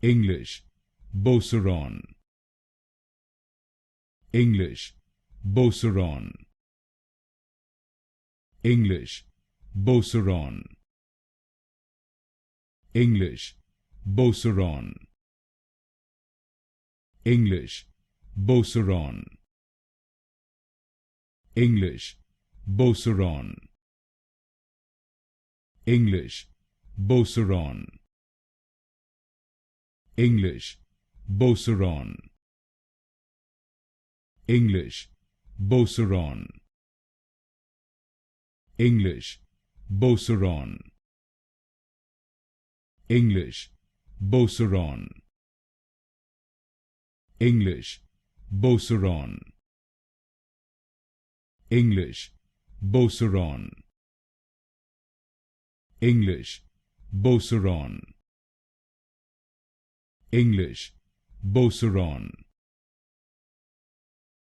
English, Beauceron. English, Beauceron. English, Beauceron. English, Beauceron. English, Beauceron. English, Beauceron. English, Beauceron. English, Beauceron. English, Beauceron. English, Beauceron. English, Beauceron. English, Beauceron. English, Beauceron. English, Beauceron. English, Beauceron.